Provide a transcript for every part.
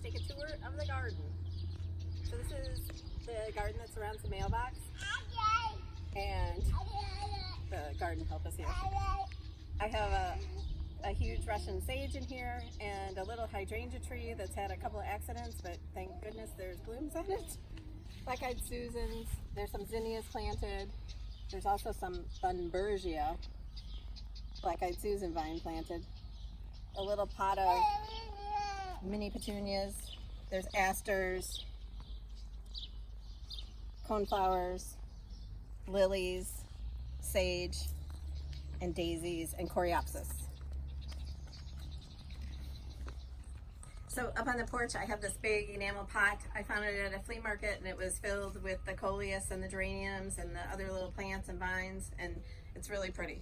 take a tour of the garden. So this is the garden that surrounds the mailbox, and the garden help us here. I have a huge Russian sage in here and a little hydrangea tree that's had a couple of accidents, but thank goodness there's blooms on it. Black-eyed Susans, there's some zinnias planted. There's also some Thunbergia, black-eyed Susan vine planted. A little pot of mini petunias. There's asters, coneflowers, lilies, sage, and daisies, and coreopsis. So up on the porch I have this big enamel pot. I found it at a flea market, and it was filled with the coleus and the geraniums and the other little plants and vines, and it's really pretty.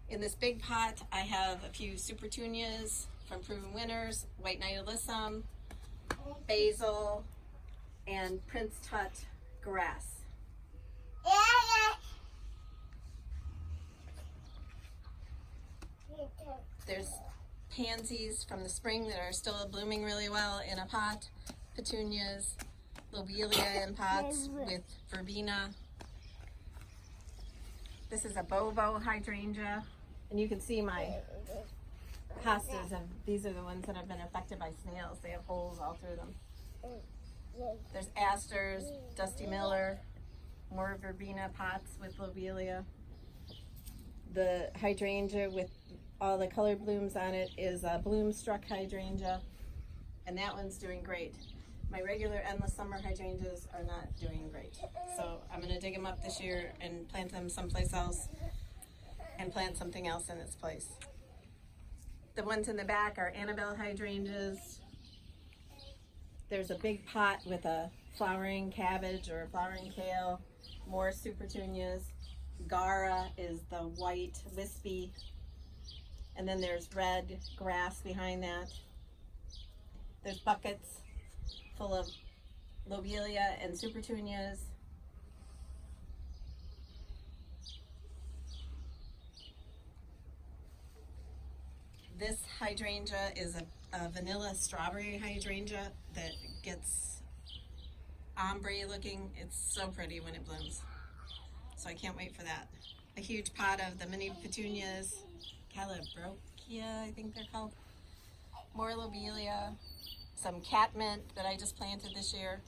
In this big pot I have a few supertunias from Proven Winners, white knight alyssum, basil, and Prince Tut grass. There's pansies from the spring that are still blooming really well in a pot, petunias, lobelia in pots with verbena. This is a bovo hydrangea, and you can see my hostas, and these are the ones that have been affected by snails. They have holes all through them. There's asters, Dusty Miller, more verbena pots with lobelia. The hydrangea with all the colored blooms on it is a bloom-struck hydrangea, and that one's doing great. My regular endless summer hydrangeas are not doing great, so I'm going to dig them up this year and plant them someplace else and plant something else in its place. The ones in the back are Annabelle hydrangeas. There's a big pot with a flowering cabbage or a flowering kale, more supertunias. Gara is the white wispy, and then there's red grass behind that. There's buckets full of lobelia and supertunias. This hydrangea is a vanilla strawberry hydrangea that gets ombre looking. It's so pretty when it blooms. So I can't wait for that. A huge pot of the mini petunias, Calabrochia, I think they're called. More lobelia, some catmint that I just planted this year.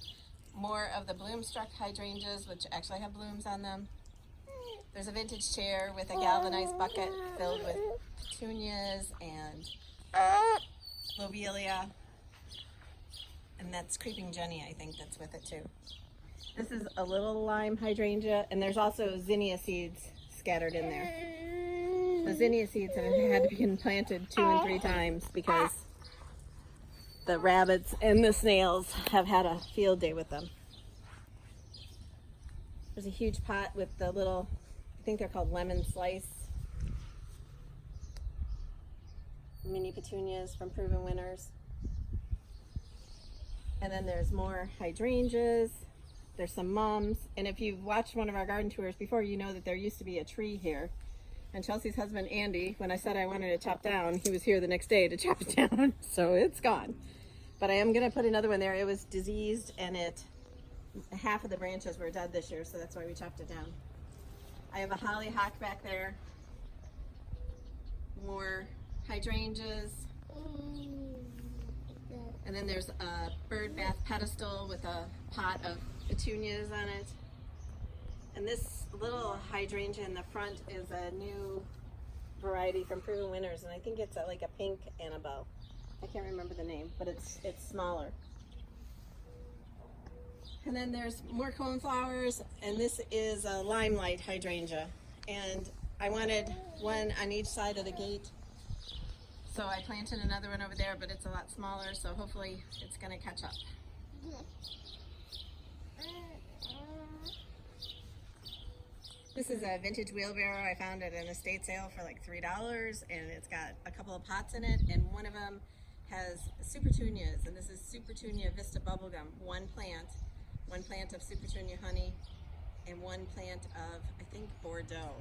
More of the bloom-struck hydrangeas, which actually have blooms on them. There's a vintage chair with a galvanized bucket filled with petunias and lobelia. And that's Creeping Jenny, I think, that's with it too. This is a little lime hydrangea, and there's also zinnia seeds scattered in there. The zinnia seeds have had to be planted 2 and 3 times because the rabbits and the snails have had a field day with them. There's a huge pot with the little, I think they're called lemon slice, mini petunias from Proven Winners. And then there's more hydrangeas. There's some mums, and if you've watched one of our garden tours before, you know that there used to be a tree here. And Chelsea's husband, Andy, when I said I wanted to chop down, he was here the next day to chop it down, so it's gone. But I am going to put another one there. It was diseased, and half of the branches were dead this year, so that's why we chopped it down. I have a hollyhock back there. More hydrangeas. And then there's a bird bath pedestal with a pot of petunias on it. And this little hydrangea in the front is a new variety from Proven Winners, and I think it's like a pink Annabelle. I can't remember the name, but it's smaller. And then there's more coneflowers, and this is a limelight hydrangea. And I wanted one on each side of the gate, so I planted another one over there, but it's a lot smaller, so hopefully it's going to catch up. This is a vintage wheelbarrow. I found it at an estate sale for like $3, and it's got a couple of pots in it, and one of them has supertunias, and this is Supertunia Vista Bubblegum. One plant of Supertunia honey, and one plant of, I think, Bordeaux.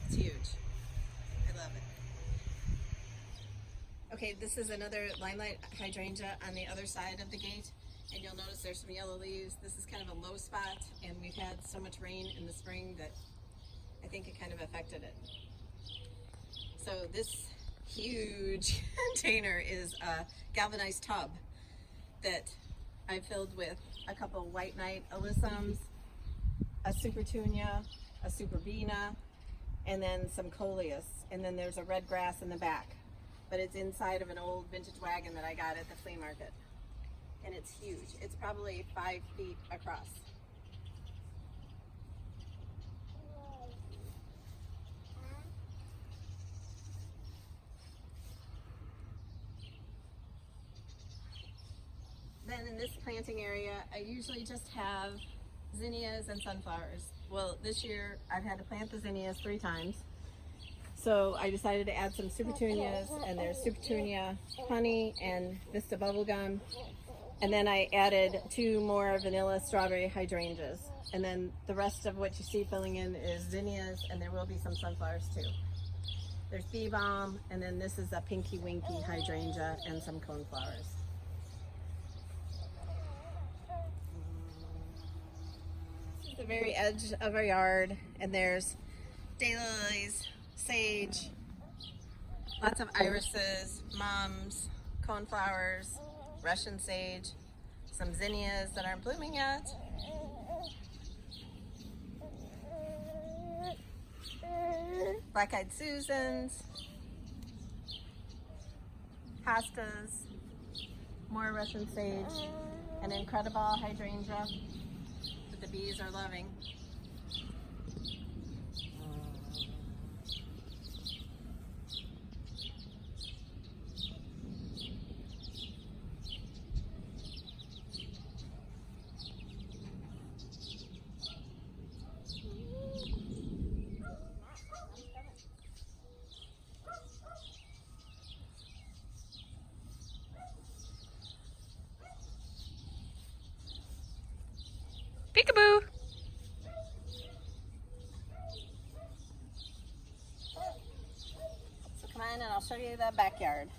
It's huge. I love it. Okay, this is another limelight hydrangea on the other side of the gate, and you'll notice there's some yellow leaves. This is kind of a low spot, and we've had so much rain in the spring that I think it kind of affected it. So this huge container is a galvanized tub that I filled with a couple white knight alyssums, a supertunia, a superbena, and then some coleus, and then there's a red grass in the back. But it's inside of an old vintage wagon that I got at the flea market. And it's huge. It's probably 5 feet across. Then in this planting area, I usually just have zinnias and sunflowers. Well, this year I've had to plant the zinnias 3 times. So I decided to add some supertunias, and there's supertunia honey and Vista bubblegum. And then I added 2 more vanilla strawberry hydrangeas. And then the rest of what you see filling in is zinnias, and there will be some sunflowers too. There's bee balm, and then this is a pinky winky hydrangea and some coneflowers. This is the very edge of our yard, and there's daylilies, sage, lots of irises, mums, coneflowers, Russian sage, some zinnias that aren't blooming yet. Black-eyed Susans, hostas, more Russian sage, an incredible hydrangea that the bees are loving. Peekaboo! So come on and I'll show you the backyard.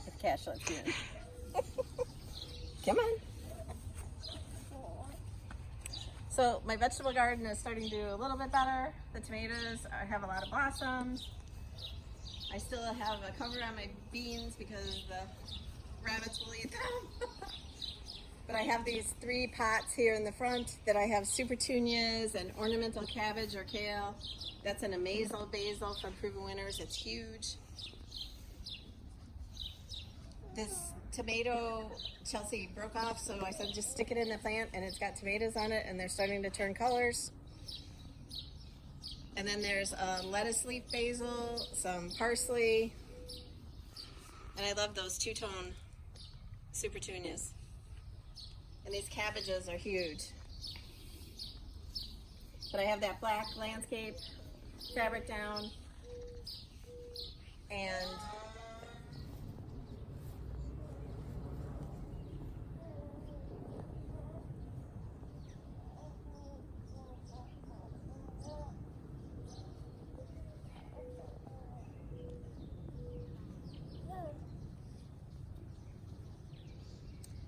If Cash lets you in. Come on. So my vegetable garden is starting to do a little bit better. The tomatoes, I have a lot of blossoms. I still have a cover on my beans because the rabbits will eat them. But I have these 3 pots here in the front that I have supertunias and ornamental cabbage or kale. That's an amazel basil from Proven Winners. It's huge. This tomato, Chelsea broke off, so I said just stick it in the plant, and it's got tomatoes on it, and they're starting to turn colors. And then there's a lettuce leaf basil, some parsley, and I love those 2-tone supertunias. And these cabbages are huge. But I have that black landscape fabric down, and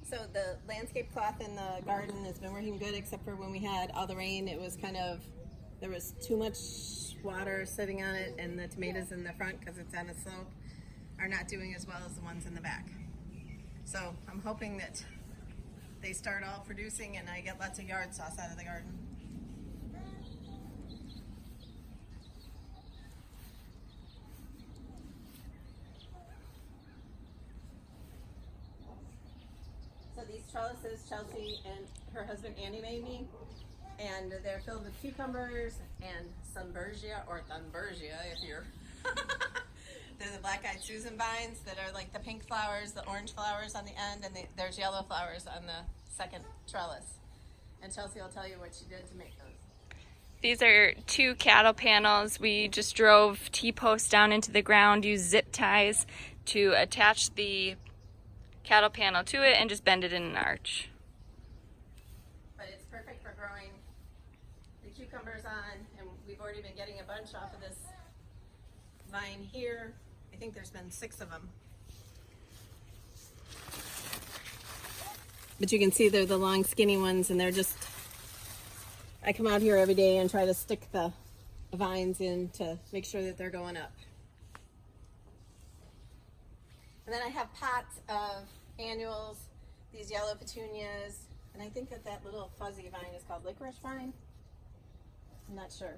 so the landscape cloth in the garden has been working good, except for when we had all the rain. It was kind of, there was too much water sitting on it, and the tomatoes in the front, because it's on a slope, are not doing as well as the ones in the back. So I'm hoping that they start all producing and I get lots of yard sauce out of the garden. So these trellises, Chelsea and her husband Andy made me, and they're filled with cucumbers and sunburgia, or thunburgia if you're they're the black-eyed Susan vines that are like the pink flowers, the orange flowers on the end, and there's yellow flowers on the second trellis. And Chelsea will tell you what she did to make those. These are 2 cattle panels. We just drove T-posts down into the ground, used zip ties to attach the cattle panel to it, and just bend it in an arch. But it's perfect for growing the cucumbers on, and we've already been getting a bunch off of this vine here. I think there's been 6 of them. But you can see they're the long skinny ones, and they're just, I come out here every day and try to stick the vines in to make sure that they're going up. And then I have pots of annuals, these yellow petunias, and I think that that little fuzzy vine is called licorice vine. I'm not sure.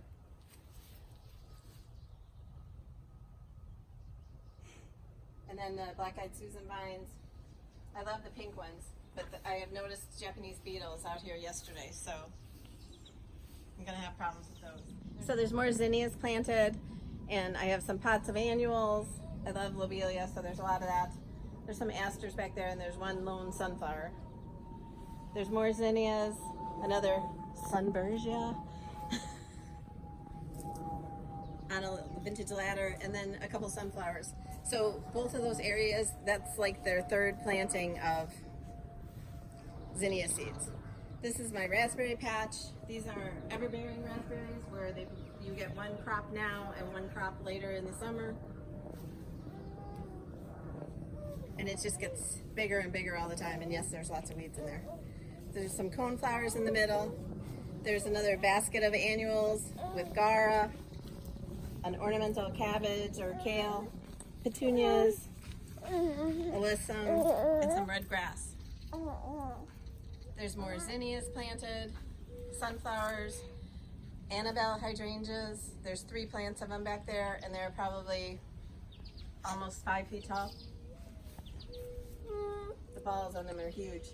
And then the black-eyed Susan vines. I love the pink ones, but I have noticed Japanese beetles out here yesterday, so I'm gonna have problems with those. So there's more zinnias planted, and I have some pots of annuals. I love lobelia, so there's a lot of that. There's some asters back there, and there's one lone sunflower. There's more zinnias, another sunburgia on a vintage ladder, and then a couple sunflowers. So both of those areas, that's like their 3rd planting of zinnia seeds. This is my raspberry patch. These are ever-bearing raspberries where you get one crop now and one crop later in the summer. And it just gets bigger and bigger all the time. And yes, there's lots of weeds in there. There's some coneflowers in the middle. There's another basket of annuals with gara, an ornamental cabbage or kale, petunias, alyssum, and some red grass. There's more zinnias planted, sunflowers, Annabelle hydrangeas. There's 3 plants of them back there, and they're probably almost 5 feet tall. The balls on them are huge.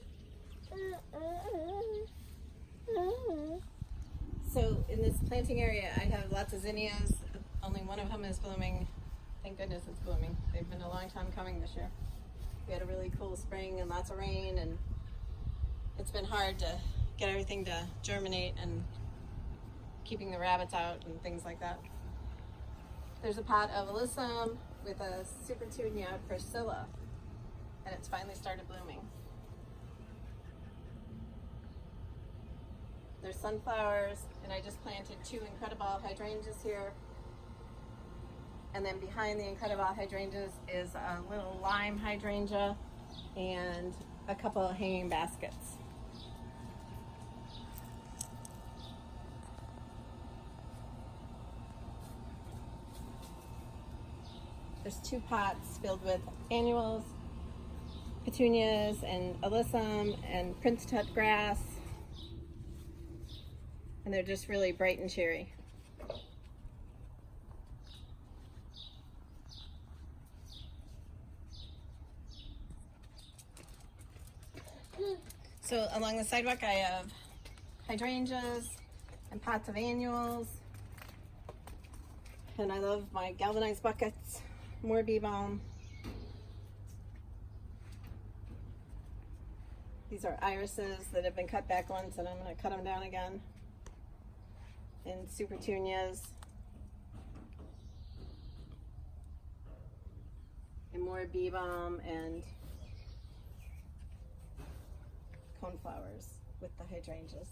So in this planting area, I have lots of zinnias. Only one of them is blooming. Thank goodness it's blooming. They've been a long time coming this year. We had a really cool spring and lots of rain, and it's been hard to get everything to germinate and keeping the rabbits out and things like that. There's a pot of alyssum with a supertunia Priscilla, and it's finally started blooming. There's sunflowers, and I just planted 2 incredible hydrangeas here. And then behind the incredible hydrangeas is a little lime hydrangea and a couple of hanging baskets. There's 2 pots filled with annuals, petunias, and alyssum, and prince tut grass. And they're just really bright and cheery. So along the sidewalk I have hydrangeas and pots of annuals. And I love my galvanized buckets, more bee balm. These are irises that have been cut back once, and I'm going to cut them down again. And supertunias. And more bee balm and coneflowers with the hydrangeas.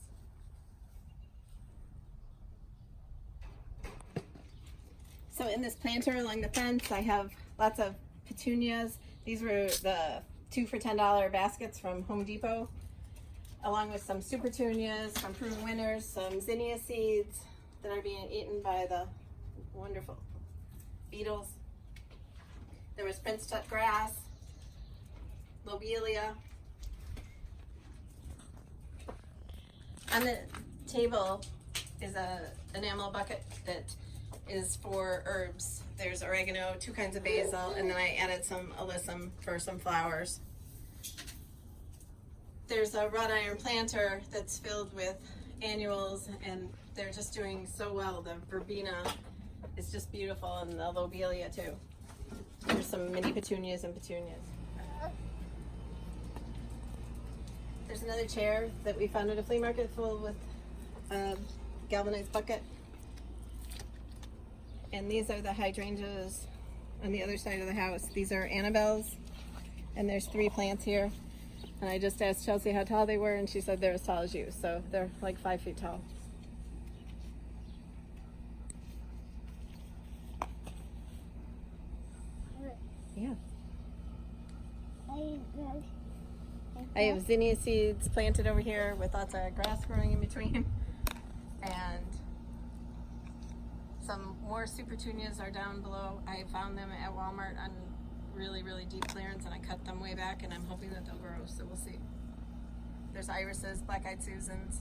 So in this planter along the fence, I have lots of petunias. These were the 2 for $10 baskets from Home Depot, along with some supertunias from Proven Winners, some zinnia seeds that are being eaten by the wonderful beetles. There was prince tut grass, lobelia. On the table is a enamel bucket that is for herbs. There's oregano, 2 kinds of basil, and then I added some alyssum for some flowers. There's a wrought iron planter that's filled with annuals, and they're just doing so well. The verbena is just beautiful, and the lobelia too. There's some mini petunias and petunias. There's another chair that we found at a flea market full with a galvanized bucket. And these are the hydrangeas on the other side of the house. These are Annabelles, and there's 3 plants here. And I just asked Chelsea how tall they were, and she said they're as tall as you, so they're like 5 feet tall. Yeah. I have zinnia seeds planted over here with lots of grass growing in between. And some more super petunias are down below. I found them at Walmart on really, really deep clearance, and I cut them way back, and I'm hoping that they'll grow, so we'll see. There's irises, black-eyed Susans.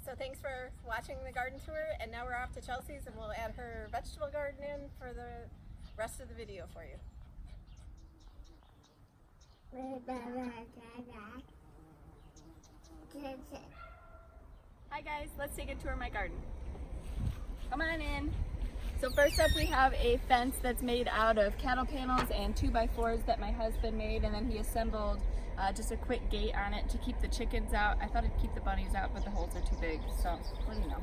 So thanks for watching the garden tour, and now we're off to Chelsea's and we'll add her vegetable garden in for the rest of the video for you. Hi guys, let's take a tour of my garden. Come on in. So first up we have a fence that's made out of cattle panels and 2x4s that my husband made, and then he assembled just a quick gate on it to keep the chickens out. I thought it'd keep the bunnies out, but the holes are too big, so what do you know.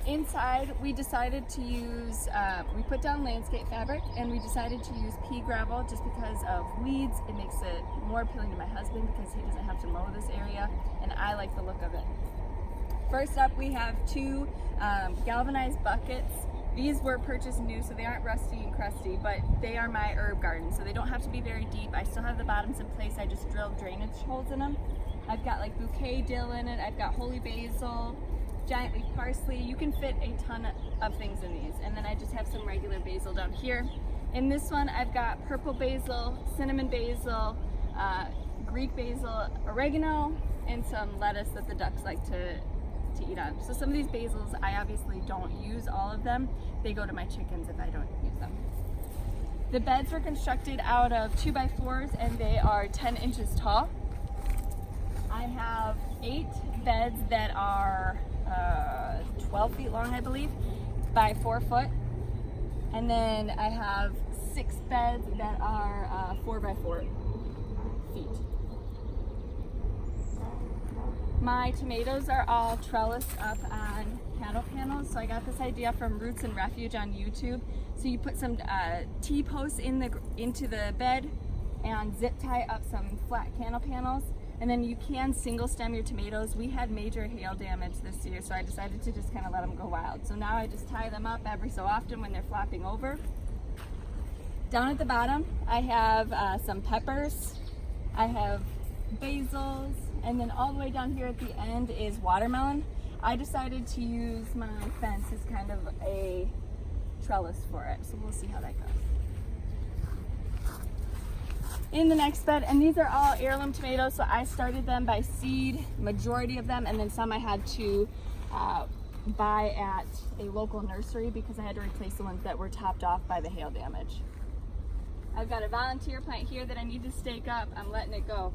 Inside we decided to use, we put down landscape fabric, and we decided to use pea gravel just because of weeds. It makes it more appealing to my husband because he doesn't have to mow this area, and I like the look of it. First up we have two galvanized buckets. These were purchased new, so they aren't rusty and crusty, but they are my herb garden, so they don't have to be very deep. I still have the bottoms in place. I just drilled drainage holes in them. I've got like bouquet dill in it. I've got holy basil, giant leaf parsley. You can fit a ton of things in these. And then I just have some regular basil down here. In this one, I've got purple basil, cinnamon basil, Greek basil, oregano, and some lettuce that the ducks like to eat on. So some of these basils, I obviously don't use all of them. They go to my chickens if I don't use them. The beds were constructed out of 2x4s, and they are 10 inches tall. I have 8 beds that are 12 feet long, I believe, by 4 foot. And then I have 6 beds that are 4x4 feet. My tomatoes are all trellised up on cattle panels, so I got this idea from Roots and Refuge on YouTube. So you put some T-posts into the bed and zip tie up some flat cattle panels, and then you can single stem your tomatoes. We had major hail damage this year, so I decided to just kind of let them go wild. So now I just tie them up every so often when they're flopping over. Down at the bottom, I have some peppers, I have basils, and then all the way down here at the end is watermelon. I decided to use my fence as kind of a trellis for it, so we'll see how that goes. In the next bed, and these are all heirloom tomatoes, so I started them by seed, majority of them, and then some I had to buy at a local nursery because I had to replace the ones that were topped off by the hail damage. I've got a volunteer plant here that I need to stake up. I'm letting it go.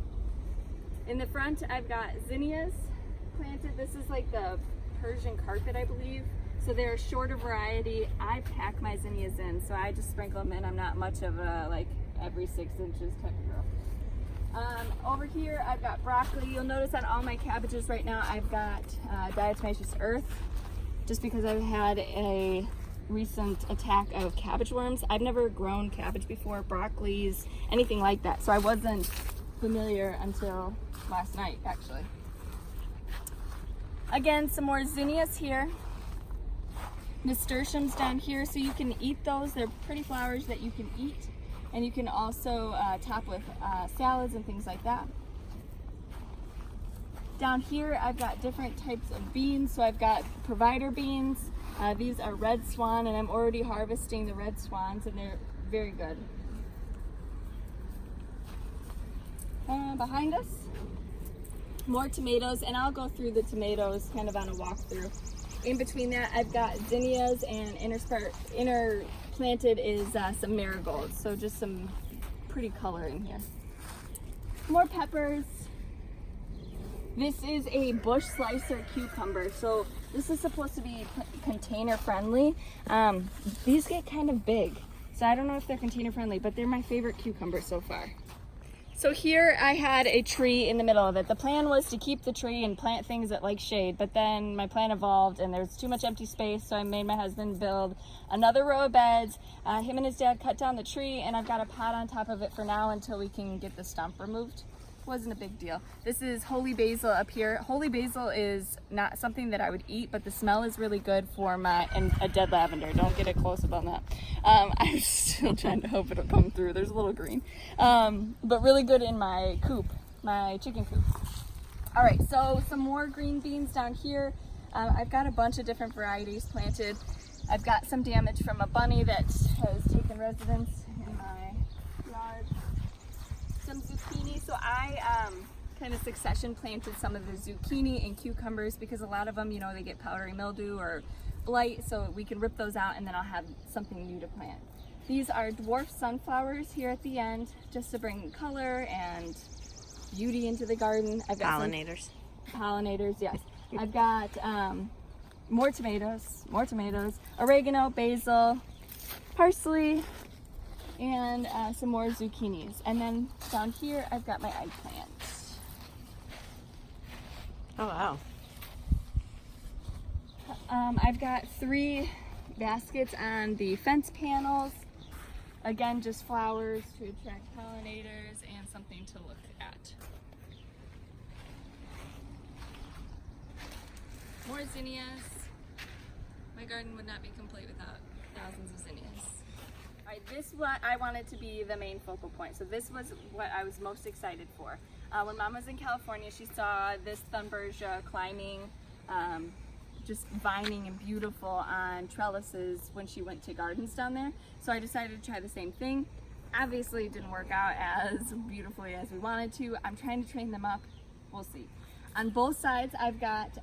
In the front, I've got zinnias planted. This is like the Persian carpet, I believe. So they're a shorter variety. I pack my zinnias in, so I just sprinkle them in. I'm not much of a like every 6 inches type of girl. Over here, I've got broccoli. You'll notice on all my cabbages right now, I've got diatomaceous earth, just because I've had a recent attack of cabbage worms. I've never grown cabbage before, broccolis, anything like that. So I wasn't familiar until last night, actually. Again, some more zinnias here. Nasturtiums down here, so you can eat those. They're pretty flowers that you can eat. And you can also top with salads and things like that. Down here, I've got different types of beans. So I've got provider beans. These are red swan, and I'm already harvesting the red swans, and they're very good. Behind us, more tomatoes, and I'll go through the tomatoes kind of on a walkthrough. In between that, I've got zinnias, and interplanted is some marigolds, so just some pretty color in here. More peppers. This is a bush slicer cucumber, so this is supposed to be container friendly. These get kind of big, so I don't know if they're container friendly, but they're my favorite cucumbers so far. So here I had a tree in the middle of it. The plan was to keep the tree and plant things that like shade, but then my plan evolved and there's too much empty space, so I made my husband build another row of beds. Him and his dad cut down the tree, and I've got a pot on top of it for now until we can get the stump removed. Wasn't a big deal. This is holy basil up here. Holy basil is not something that I would eat, but the smell is really good for and a dead lavender. Don't get a close up on that. I'm still trying to hope it'll come through. There's a little green, but really good in my coop, my chicken coop. All right, so some more green beans down here. I've got a bunch of different varieties planted. I've got some damage from a bunny that has taken residence in my yard. Some zucchini, so I kind of succession planted some of the zucchini and cucumbers because a lot of them, you know, they get powdery mildew or blight, so we can rip those out and then I'll have something new to plant. These are dwarf sunflowers here at the end, just to bring color and beauty into the garden. I've got pollinators, yes. I've got more tomatoes, oregano, basil, parsley, and some more zucchinis. And then down here, I've got my eggplant. Oh, wow. I've got 3 baskets on the fence panels. Again, just flowers to attract pollinators and something to look at. More zinnias. My garden would not be complete without thousands of zinnias. All right, this is what I wanted to be the main focal point. So this was what I was most excited for. When Mom was in California, she saw this thunbergia climbing, just vining and beautiful on trellises when she went to gardens down there. So I decided to try the same thing. Obviously it didn't work out as beautifully as we wanted to. I'm trying to train them up. We'll see. On both sides, I've got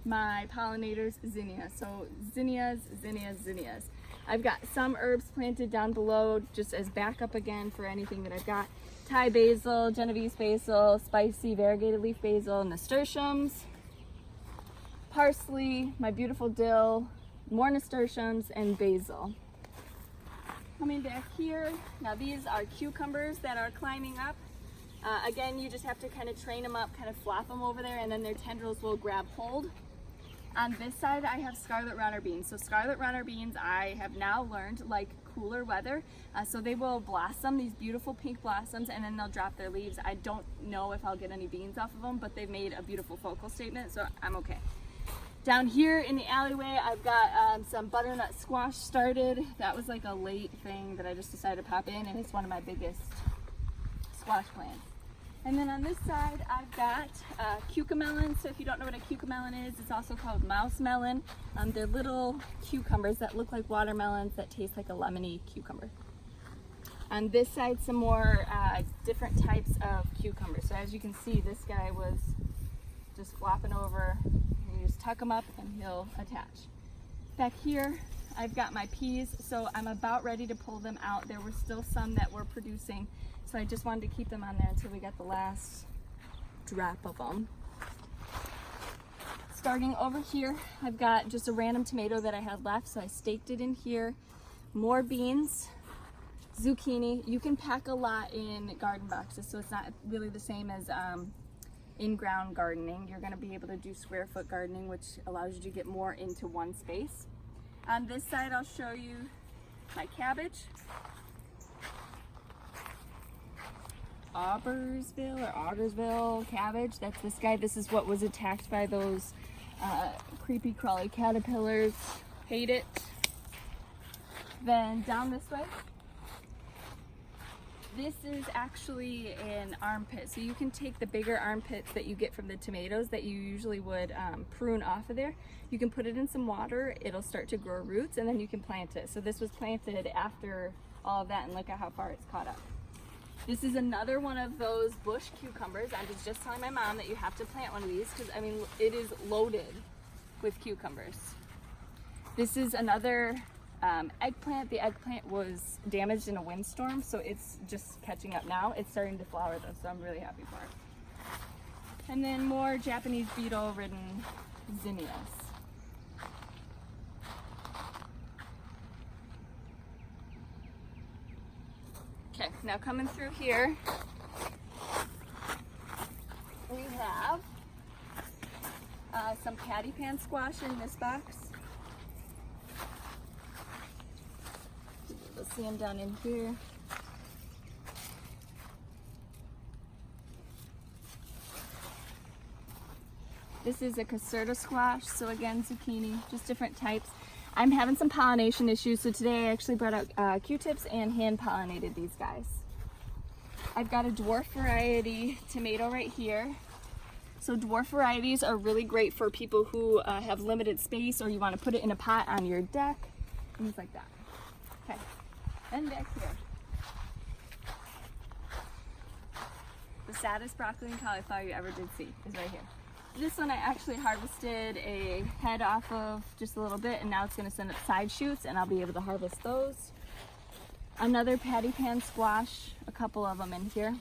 my pollinators, zinnias. So zinnias. I've got some herbs planted down below just as backup again for anything that I've got. Thai basil, Genovese basil, spicy variegated leaf basil, nasturtiums, parsley, my beautiful dill, more nasturtiums, and basil. Coming back here, now these are cucumbers that are climbing up. Again, you just have to kind of train them up, kind of flop them over there, and then their tendrils will grab hold. On this side, I have scarlet runner beans. So scarlet runner beans, I have now learned, like cooler weather. So they will blossom, these beautiful pink blossoms, and then they'll drop their leaves. I don't know if I'll get any beans off of them, but they've made a beautiful focal statement, so I'm okay. Down here in the alleyway, I've got some butternut squash started. That was like a late thing that I just decided to pop in, and it's one of my biggest squash plants. And then on this side, I've got cucamelons. So if you don't know what a cucamelon is, it's also called mouse melon. They're little cucumbers that look like watermelons that taste like a lemony cucumber. On this side, some more different types of cucumbers. So as you can see, this guy was just flopping over. You just tuck him up and he'll attach. Back here, I've got my peas. So I'm about ready to pull them out. There were still some that were producing. So I just wanted to keep them on there until we got the last drop of them. Starting over here, I've got just a random tomato that I had left, so I staked it in here. More beans. Zucchini, you can pack a lot in garden boxes, so it's not really the same as in-ground gardening. You're going to be able to do square foot gardening, which allows you to get more into one space. On this side, I'll show you my cabbage. Augersville cabbage. That's this guy. This is what was attacked by those creepy crawly caterpillars. Hate it. Then down this way, this is actually an armpit. So you can take the bigger armpits that you get from the tomatoes that you usually would prune off of there. You can put it in some water, it'll start to grow roots, and then you can plant it. So this was planted after all of that, and look at how far it's caught up. This is another one of those bush cucumbers. I was just telling my mom that you have to plant one of these because, I mean, it is loaded with cucumbers. This is another eggplant. The eggplant was damaged in a windstorm, so it's just catching up now. It's starting to flower though, so I'm really happy for it. And then more Japanese beetle-ridden zinnias. Okay, now coming through here, we have some patty pan squash in this box. You'll see them down in here. This is a caserta squash, so again, zucchini, just different types. I'm having some pollination issues, so today I actually brought out Q-tips and hand pollinated these guys. I've got a dwarf variety tomato right here. So dwarf varieties are really great for people who have limited space, or you want to put it in a pot on your deck, things like that. Okay, and back here. The saddest broccoli and cauliflower you ever did see is right here. This one I actually harvested a head off of just a little bit, and now it's going to send up side shoots, and I'll be able to harvest those. Another patty pan squash, a couple of them in here.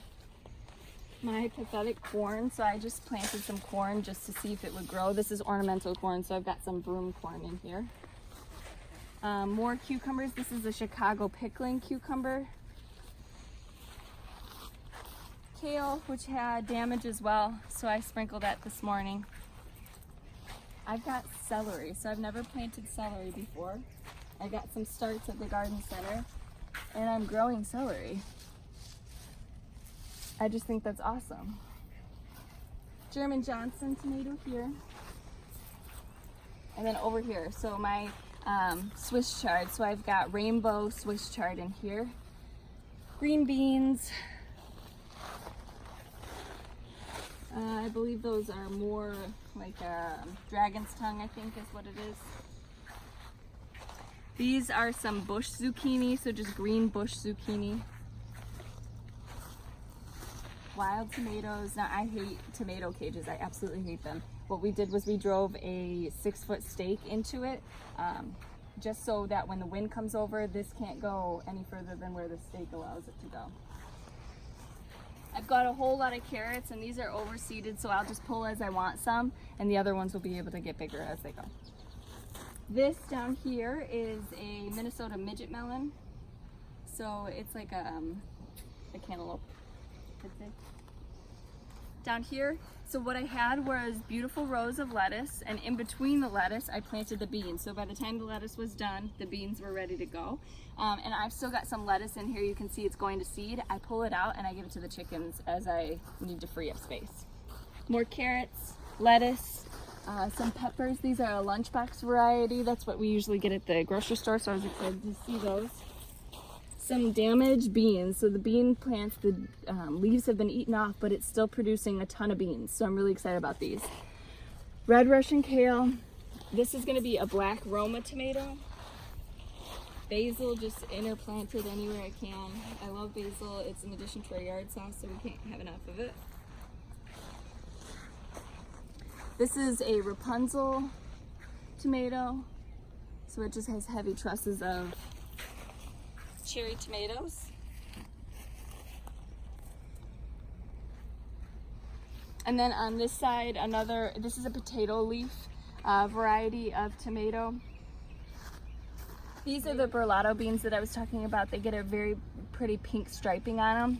My pathetic corn, so I just planted some corn just to see if it would grow. This is ornamental corn, so I've got some broom corn in here. More cucumbers. This is a Chicago pickling cucumber. Kale, which had damage as well, so I sprinkled that this morning. I've got celery, so I've never planted celery before. I got some starts at the garden center, and I'm growing celery. I just think that's awesome. German Johnson tomato here. And then over here, so my Swiss chard. So I've got rainbow Swiss chard in here. Green beans. I believe those are more like dragon's tongue, I think is what it is. These are some bush zucchini, so just green bush zucchini. Wild tomatoes. Now I hate tomato cages, I absolutely hate them. What we did was we drove a 6-foot stake into it, just so that when the wind comes over, this can't go any further than where the stake allows it to go. I've got a whole lot of carrots, and these are overseeded, so I'll just pull as I want some, and the other ones will be able to get bigger as they go. This down here is a Minnesota midget melon. So it's like a cantaloupe, I'd say. Down here, so what I had was beautiful rows of lettuce, and in between the lettuce, I planted the beans. So by the time the lettuce was done, the beans were ready to go. And I've still got some lettuce in here. You can see it's going to seed. I pull it out and I give it to the chickens as I need to free up space. More carrots, lettuce, some peppers. These are a lunchbox variety. That's what we usually get at the grocery store, so I was excited to see those. Some damaged beans. So the bean plants, the leaves have been eaten off, but it's still producing a ton of beans. So I'm really excited about these. Red Russian kale. This is going to be a black Roma tomato. Basil, just interplanted anywhere I can. I love basil. It's an addition to our yard sauce, so we can't have enough of it. This is a Rapunzel tomato. So it just has heavy trusses of cherry tomatoes. And then on this side, this is a potato leaf variety of tomato. These are the burlado beans that I was talking about. They get a very pretty pink striping on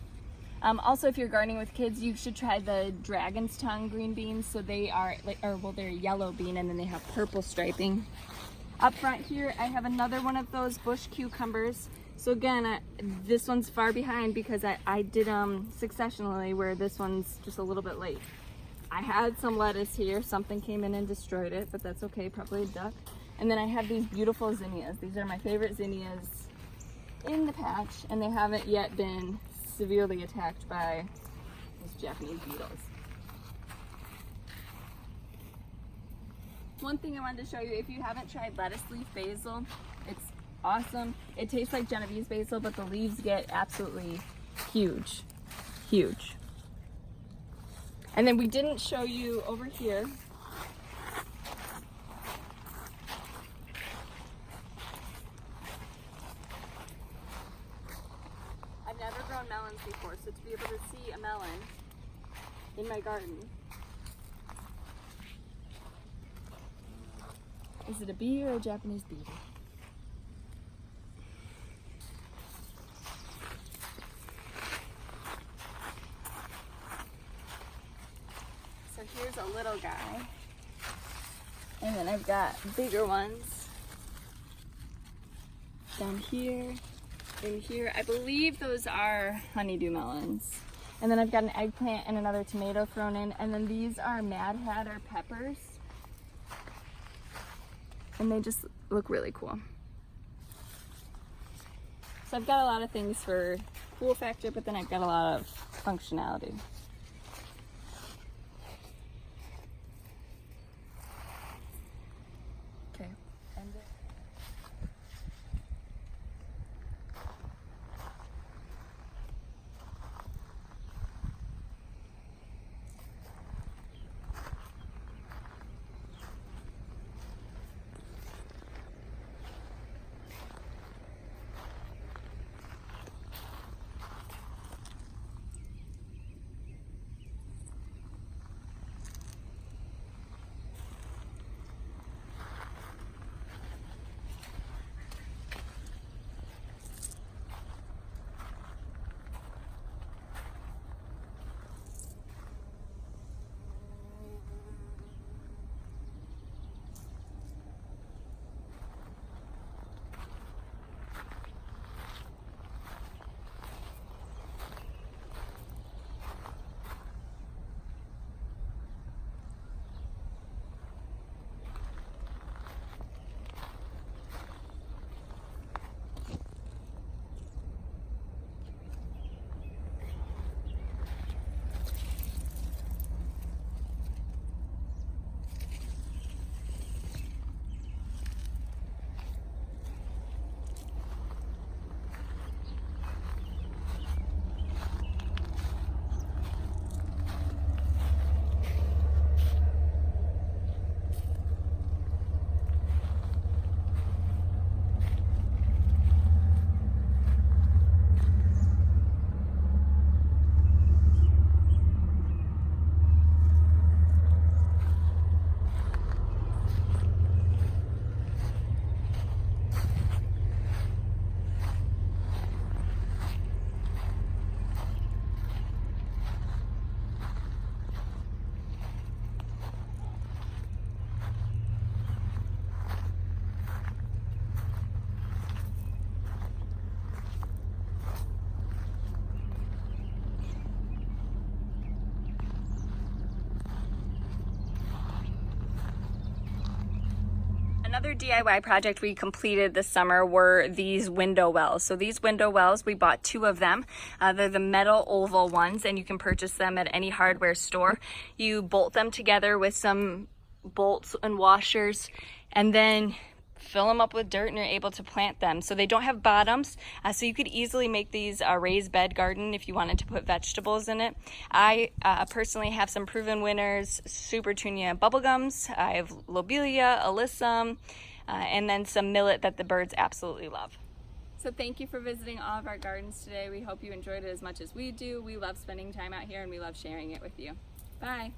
them. Also, if you're gardening with kids, you should try the dragon's tongue green beans. So they are, they're a yellow bean and then they have purple striping. Up front here, I have another one of those bush cucumbers. So again, this one's far behind because I did them successionally, where this one's just a little bit late. I had some lettuce here. Something came in and destroyed it, but that's okay, probably a duck. And then I have these beautiful zinnias. These are my favorite zinnias in the patch, and they haven't yet been severely attacked by these Japanese beetles. One thing I wanted to show you, if you haven't tried lettuce leaf basil, it's awesome. It tastes like Genovese basil, but the leaves get absolutely huge, huge. And then we didn't show you over here. I've never grown melons before, so to be able to see a melon in my garden. Is it a bee or a Japanese beetle? So here's a little guy. And then I've got bigger ones down here, in here. I believe those are honeydew melons. And then I've got an eggplant and another tomato thrown in. And then these are Mad Hatter peppers. And they just look really cool. So I've got a lot of things for cool factor, but then I've got a lot of functionality. Okay, end it. Another DIY project we completed this summer were these window wells. So these window wells, we bought 2 of them. They're the metal oval ones, and you can purchase them at any hardware store. You bolt them together with some bolts and washers, and then fill them up with dirt, and you're able to plant them. So they don't have bottoms, so you could easily make these a raised bed garden if you wanted to put vegetables in it. I personally have some proven winners: Super Tunia bubblegums, I have lobelia, alyssum, and then some millet that the birds absolutely love. So thank you for visiting all of our gardens today. We hope you enjoyed it as much as we do. We love spending time out here, and we love sharing it with you. Bye.